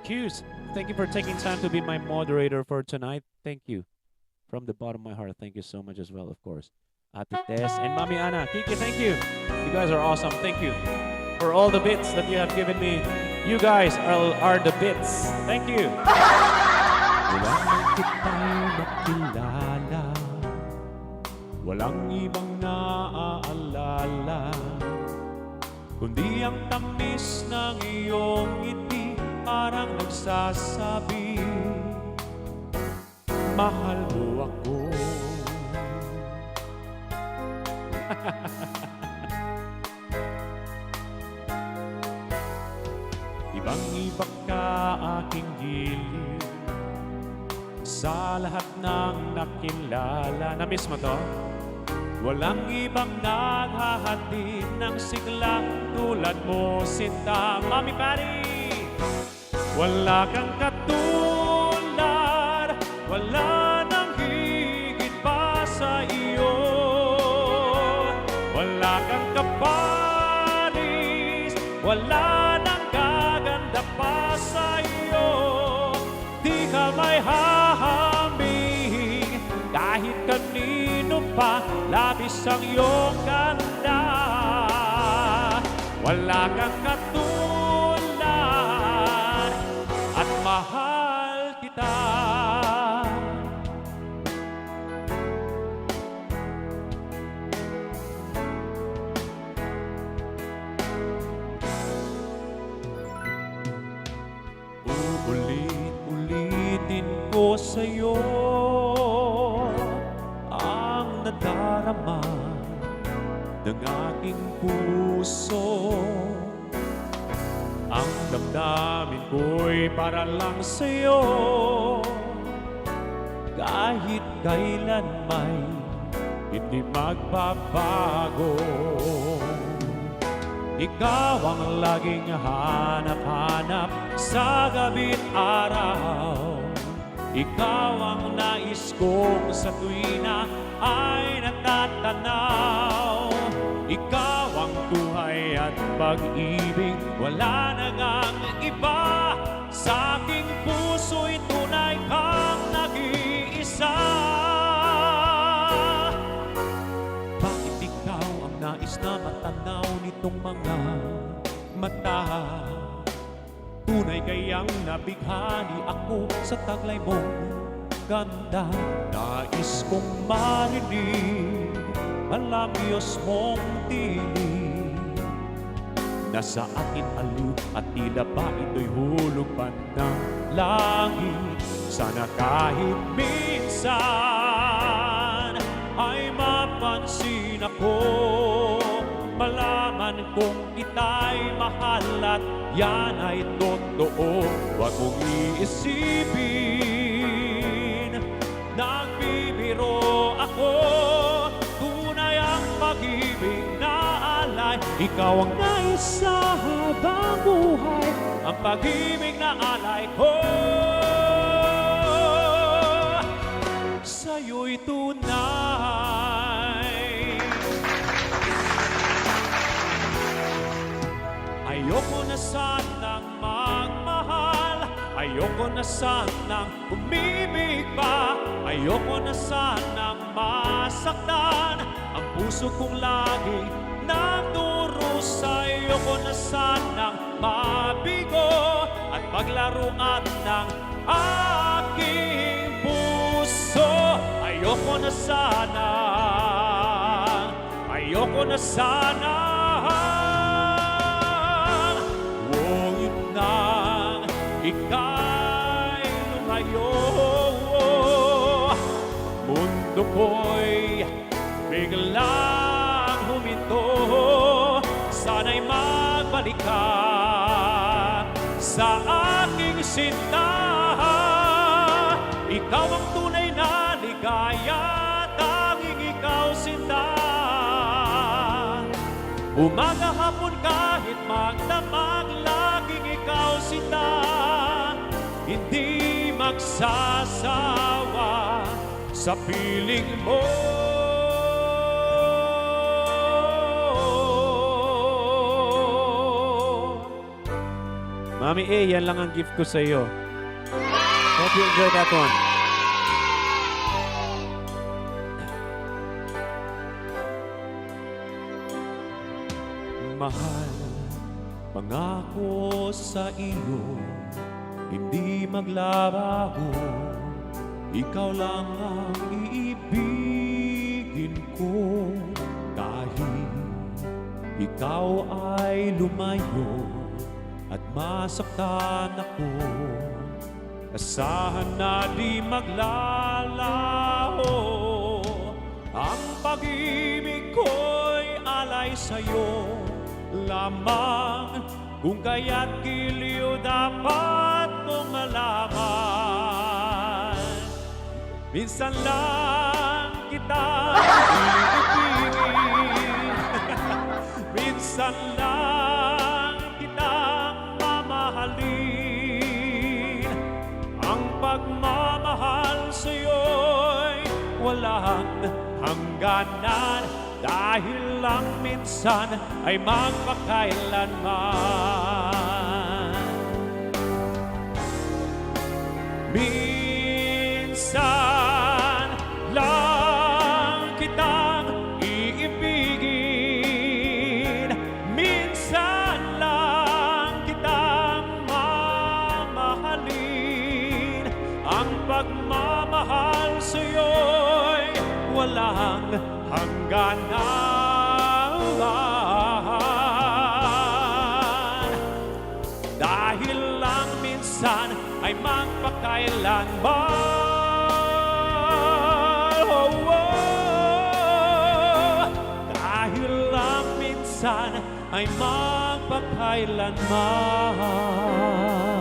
Q's, thank you for taking time to be my moderator for tonight. Thank you. From the bottom of my heart, thank you so much as well, of course. Ate Tess and Mami Ana. Kiki, thank you. You guys are awesome. Thank you for all the bits that you have given me. You guys are the bits. Thank you. Wala nang kita'y makilala, walang ibang naaalala, kundi ang tamis ng iyong ngiti parang nagsasabi, mahal mo ako. Ibang-iba ka aking giliw sa lahat ng nakilala. Na-miss mo to? Walang ibang naghahatid ng sigla tulad mo, sinta. Mami Patty! Wala kang katulad, wala nang higit pa sa iyo. Wala kang kaparis, wala nang gaganda pa sa iyo. Di ka may hahambing kahit kanino pa, labis ang iyong ganda. Wala kang katulad at mahal kita. Ulit-ulitin ko sa'yo ang nadarama ng aking puso. Ang damdamin ko'y para lang sa'yo, kahit kailan may hindi magbabago. Ikaw ang laging hanap-hanap sa gabi't araw. Ikaw ang nais kong sa tuwina ay natatanaw. Ikaw ang buhay at pag-ibig, wala na ngang iba. Sa aking puso'y tunay kang nag-iisa. Bakit ikaw ang nais na matanaw nitong mga mata? Tunay kayang nabighani ako sa taglay mong ganda. Nais kong marinig ang labios mong tinig na sa akin aliw at tila ba ito'y hulog pa ng langit. Sana kahit minsan ay mapansin ako, malaman kong kita'y mahal at yan ay totoo. Huwag mong iisipin, nagbibiro ako. Tunay ang pag-ibig na alay, ikaw ang nais sa habang buhay, ang pag-ibig na alay ko sa'yo'y tunay. Ayoko na sanang magmahal, ayoko na sanang umibig pa, ayoko na sanang masaktan ang puso kong lagi nagdurusa. Ayoko na sanang mabigo at paglaruan ng aking puso. Ayoko na sana, ayoko na sana. Ika'y lumayo, mundo ko'y biglang huminto. Sana'y magbalik ka sa aking sinta. Ikaw ang tunay na ligaya, tanging ikaw sinta. Umaga hapon kahit magdamag, laging ikaw sinta. Hindi magsasawa sa piling mo. Mami A, yan lang ang gift ko sa iyo. Hope you enjoy that one. Mahal, pangako sa iyo, hindi maglabago. Ikaw lang ang iibigin ko. Kahit ikaw ay lumayo at masaktan ako, asahan na di maglalaho. Ang pag-ibig ko'y alay sa'yo lamang, kung kaya't giliw dapat mong malaman. Minsan lang kita iibigin, minsan lang kitang mamahalin. Ang pagmamahal sa'yo'y walang hangganan, dahil lang minsan ay magpakailanman. Minsan lang kitang iibigin, minsan lang kitang mamahalin. Ang pagmamahal sa'yo'y walang hangganan, dahil lang minsan ay magpakailanman. Oh, oh, dahil lang minsan ay magpakailanman.